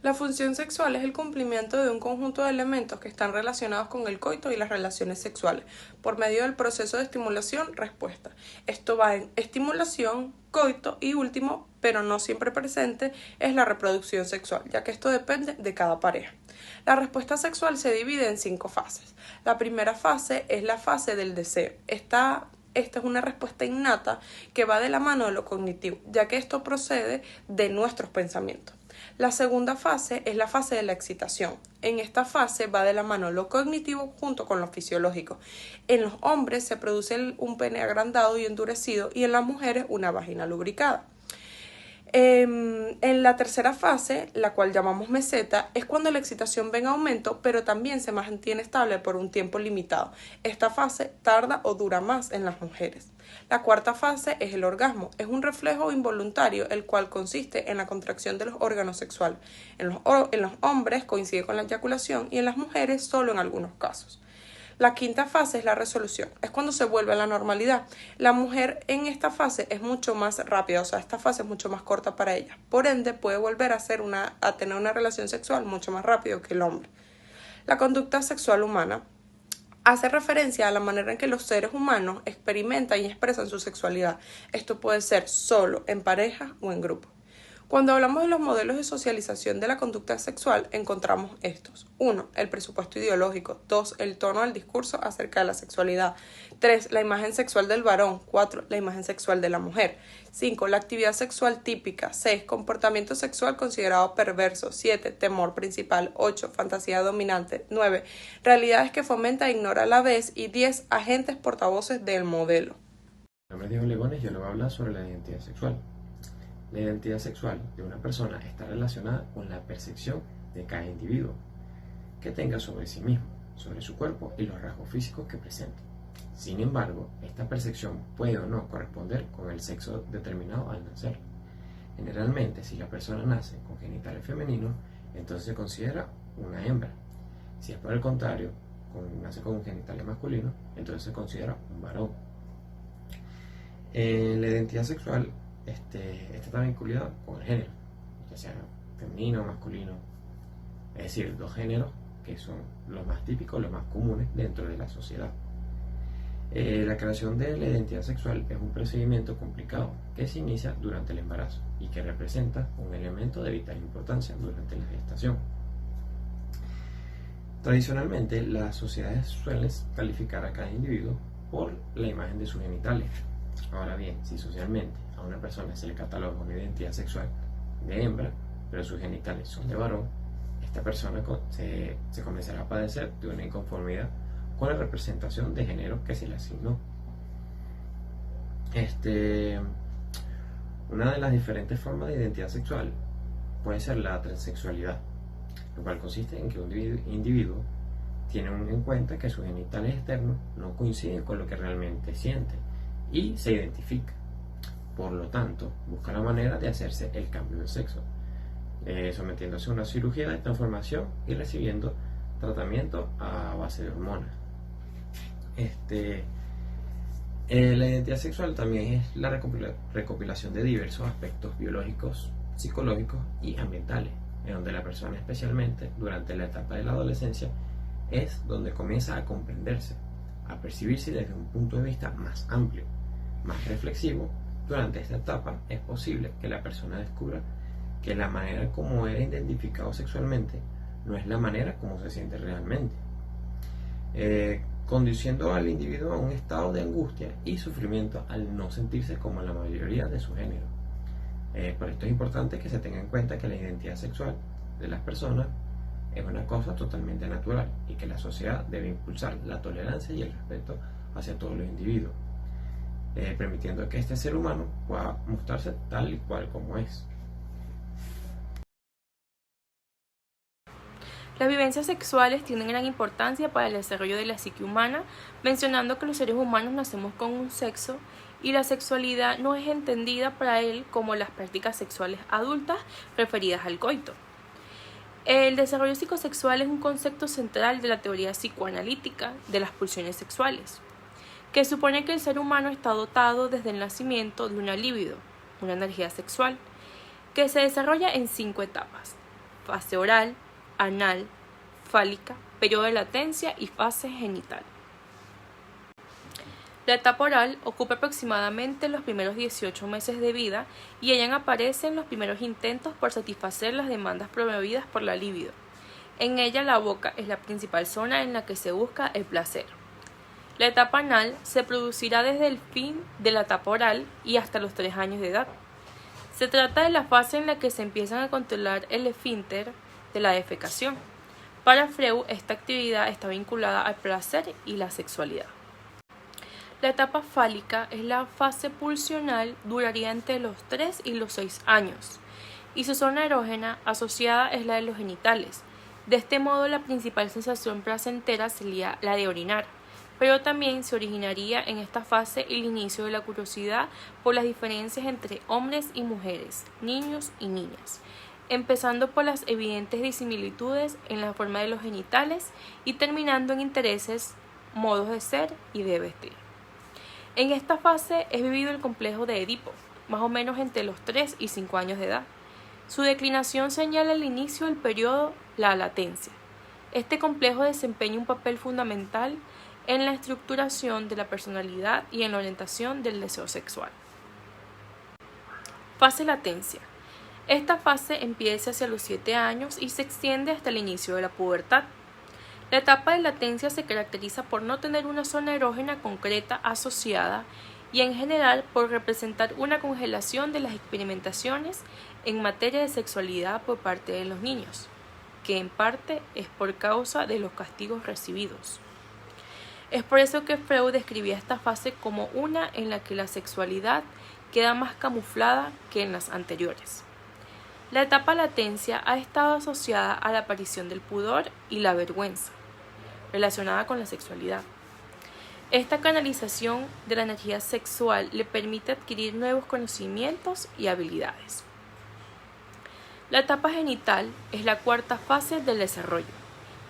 La función sexual es el cumplimiento de un conjunto de elementos que están relacionados con el coito y las relaciones sexuales, por medio del proceso de estimulación-respuesta. Esto va en estimulación, coito y último, pero no siempre presente, es la reproducción sexual, ya que esto depende de cada pareja. La respuesta sexual se divide en 5 fases. La primera fase es la fase del deseo. Esta es una respuesta innata que va de la mano de lo cognitivo, ya que esto procede de nuestros pensamientos. La segunda fase es la fase de la excitación. En esta fase va de la mano lo cognitivo junto con lo fisiológico. En los hombres se produce un pene agrandado y endurecido y en las mujeres una vagina lubricada. En la tercera fase, la cual llamamos meseta, es cuando la excitación ve en aumento, pero también se mantiene estable por un tiempo limitado. Esta fase tarda o dura más en las mujeres. La cuarta fase es el orgasmo. Es un reflejo involuntario, el cual consiste en la contracción de los órganos sexuales. En los hombres coincide con la eyaculación y en las mujeres solo en algunos casos. La quinta fase es la resolución, es cuando se vuelve a la normalidad. La mujer en esta fase es mucho más rápida, o sea, esta fase es mucho más corta para ella. Por ende, puede volver a tener una relación sexual mucho más rápido que el hombre. La conducta sexual humana hace referencia a la manera en que los seres humanos experimentan y expresan su sexualidad. Esto puede ser solo, en pareja o en grupo. Cuando hablamos de los modelos de socialización de la conducta sexual, encontramos estos. 1. El presupuesto ideológico. 2. El tono del discurso acerca de la sexualidad. 3. La imagen sexual del varón. 4. La imagen sexual de la mujer. 5. La actividad sexual típica. 6. Comportamiento sexual considerado perverso. 7. Temor principal. 8. Fantasía dominante. 9. Realidades que fomenta e ignora a la vez. Y 10. Agentes portavoces del modelo. Mi nombre es Diego Legones y yo le voy a hablar sobre la identidad sexual. La identidad sexual de una persona está relacionada con la percepción de cada individuo que tenga sobre sí mismo, sobre su cuerpo y los rasgos físicos que presente. Sin embargo, esta percepción puede o no corresponder con el sexo determinado al nacer. Generalmente, si la persona nace con genitales femeninos, entonces se considera una hembra. Si es por el contrario, nace con genitales masculinos, entonces se considera un varón. La identidad sexual está vinculada con el género, ya sea femenino o masculino, es decir, dos géneros que son los más típicos, los más comunes dentro de la sociedad. La creación de la identidad sexual es un procedimiento complicado que se inicia durante el embarazo y que representa un elemento de vital importancia durante la gestación. Tradicionalmente, las sociedades suelen calificar a cada individuo por la imagen de sus genitales. Ahora bien, si socialmente a una persona se le cataloga una identidad sexual de hembra, pero sus genitales son de varón, esta persona se comenzará a padecer de una inconformidad con la representación de género que se le asignó. Una de las diferentes formas de identidad sexual puede ser la transexualidad, lo cual consiste en que un individuo tiene en cuenta que sus genitales externos no coinciden con lo que realmente siente y se identifica. Por lo tanto, busca la manera de hacerse el cambio de sexo, sometiéndose a una cirugía de transformación y recibiendo tratamiento a base de hormonas. La identidad sexual también es la recopilación de diversos aspectos biológicos, psicológicos y ambientales, en donde la persona, especialmente durante la etapa de la adolescencia, es donde comienza a comprenderse, a percibirse desde un punto de vista más amplio, más reflexivo. Durante esta etapa es posible que la persona descubra que la manera como era identificado sexualmente no es la manera como se siente realmente, conduciendo al individuo a un estado de angustia y sufrimiento al no sentirse como la mayoría de su género. Por esto es importante que se tenga en cuenta que la identidad sexual de las personas es una cosa totalmente natural y que la sociedad debe impulsar la tolerancia y el respeto hacia todos los individuos, permitiendo que este ser humano pueda mostrarse tal y cual como es. Las vivencias sexuales tienen gran importancia para el desarrollo de la psique humana, mencionando que los seres humanos nacemos con un sexo y la sexualidad no es entendida para él como las prácticas sexuales adultas referidas al coito. El desarrollo psicosexual es un concepto central de la teoría psicoanalítica de las pulsiones sexuales, que supone que el ser humano está dotado desde el nacimiento de una libido, una energía sexual, que se desarrolla en 5 etapas: fase oral, anal, fálica, periodo de latencia y fase genital. La etapa oral ocupa aproximadamente los primeros 18 meses de vida y en ella aparecen los primeros intentos por satisfacer las demandas promovidas por la libido. En ella la boca es la principal zona en la que se busca el placer. La etapa anal se producirá desde el fin de la etapa oral y hasta los 3 años de edad. Se trata de la fase en la que se empiezan a controlar el esfínter de la defecación. Para Freud, esta actividad está vinculada al placer y la sexualidad. La etapa fálica es la fase pulsional, duraría entre los 3 y los 6 años, y su zona erógena asociada es la de los genitales. De este modo, la principal sensación placentera sería la de orinar, pero también se originaría en esta fase el inicio de la curiosidad por las diferencias entre hombres y mujeres, niños y niñas, empezando por las evidentes disimilitudes en la forma de los genitales y terminando en intereses, modos de ser y de vestir. En esta fase es vivido el complejo de Edipo, más o menos entre los 3 y 5 años de edad. Su declinación señala el inicio del periodo, la latencia. Este complejo desempeña un papel fundamental en la estructuración de la personalidad y en la orientación del deseo sexual. Fase latencia. Esta fase empieza hacia los 7 años y se extiende hasta el inicio de la pubertad. La etapa de latencia se caracteriza por no tener una zona erógena concreta asociada y en general por representar una congelación de las experimentaciones en materia de sexualidad por parte de los niños, que en parte es por causa de los castigos recibidos. Es por eso que Freud describía esta fase como una en la que la sexualidad queda más camuflada que en las anteriores. La etapa latencia ha estado asociada a la aparición del pudor y la vergüenza, relacionada con la sexualidad. Esta canalización de la energía sexual le permite adquirir nuevos conocimientos y habilidades. La etapa genital es la cuarta fase del desarrollo,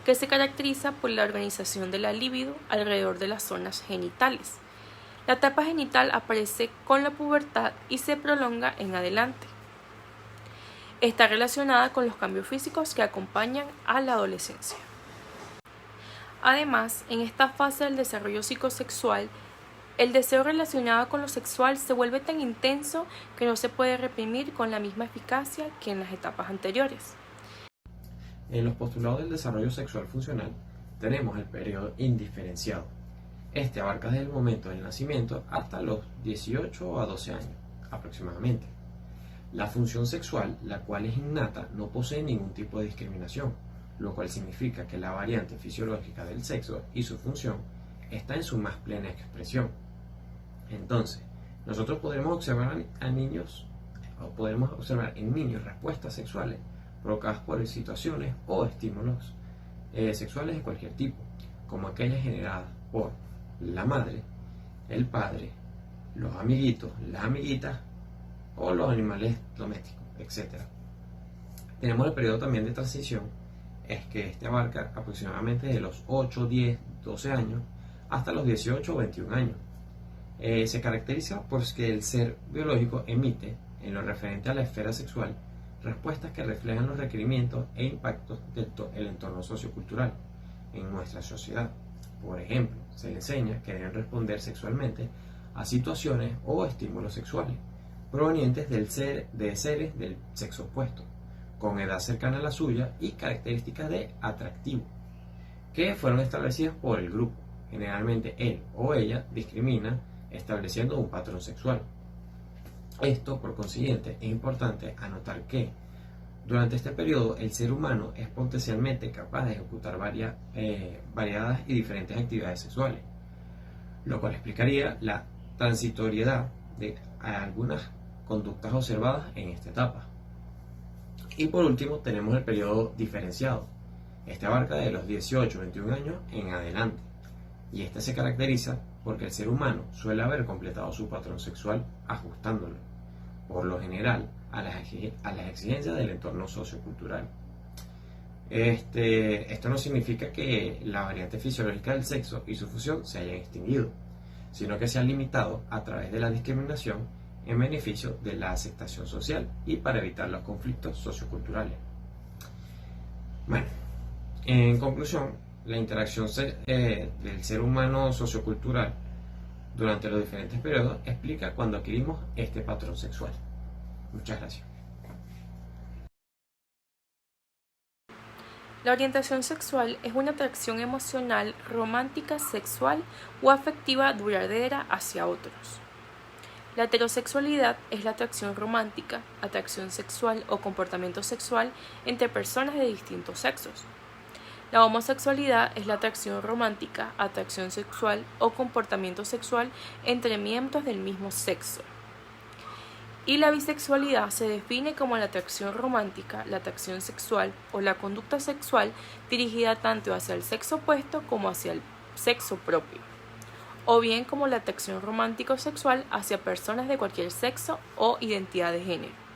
que se caracteriza por la organización de la libido alrededor de las zonas genitales. La etapa genital aparece con la pubertad y se prolonga en adelante. Está relacionada con los cambios físicos que acompañan a la adolescencia. Además, en esta fase del desarrollo psicosexual, el deseo relacionado con lo sexual se vuelve tan intenso que no se puede reprimir con la misma eficacia que en las etapas anteriores. En los postulados del desarrollo sexual funcional tenemos el periodo indiferenciado. Este abarca desde el momento del nacimiento hasta los 18 a 12 años aproximadamente. La función sexual, la cual es innata, no posee ningún tipo de discriminación, lo cual significa que la variante fisiológica del sexo y su función está en su más plena expresión. Entonces, nosotros podremos observar en niños respuestas sexuales provocadas por situaciones o estímulos sexuales de cualquier tipo, como aquellas generadas por la madre, el padre, los amiguitos, las amiguitas o los animales domésticos, etc. Tenemos el periodo también de transición, es que este abarca aproximadamente de los 8, 10, 12 años hasta los 18 o 21 años. Se caracteriza por que el ser biológico emite, en lo referente a la esfera sexual, respuestas que reflejan los requerimientos e impactos del entorno sociocultural en nuestra sociedad. Por ejemplo, se le enseña que deben responder sexualmente a situaciones o estímulos sexuales provenientes de seres del sexo opuesto, con edad cercana a la suya y características de atractivo, que fueron establecidas por el grupo. Generalmente él o ella discrimina estableciendo un patrón sexual. Esto, por consiguiente, es importante anotar que durante este periodo el ser humano es potencialmente capaz de ejecutar variadas y diferentes actividades sexuales, lo cual explicaría la transitoriedad de algunas conductas observadas en esta etapa. Y por último tenemos el periodo diferenciado. Este abarca de los 18 a 21 años en adelante, y este se caracteriza porque el ser humano suele haber completado su patrón sexual ajustándolo, por lo general, a las exigencias del entorno sociocultural. Esto no significa que la variante fisiológica del sexo y su función se hayan extinguido, sino que se han limitado a través de la discriminación en beneficio de la aceptación social y para evitar los conflictos socioculturales. Bueno, en conclusión, la interacción del ser humano sociocultural durante los diferentes periodos explica cuando adquirimos este patrón sexual. Muchas gracias. La orientación sexual es una atracción emocional, romántica, sexual o afectiva duradera hacia otros. La heterosexualidad es la atracción romántica, atracción sexual o comportamiento sexual entre personas de distintos sexos. La homosexualidad es la atracción romántica, atracción sexual o comportamiento sexual entre miembros del mismo sexo. Y la bisexualidad se define como la atracción romántica, la atracción sexual o la conducta sexual dirigida tanto hacia el sexo opuesto como hacia el sexo propio, o bien como la atracción romántico-sexual hacia personas de cualquier sexo o identidad de género.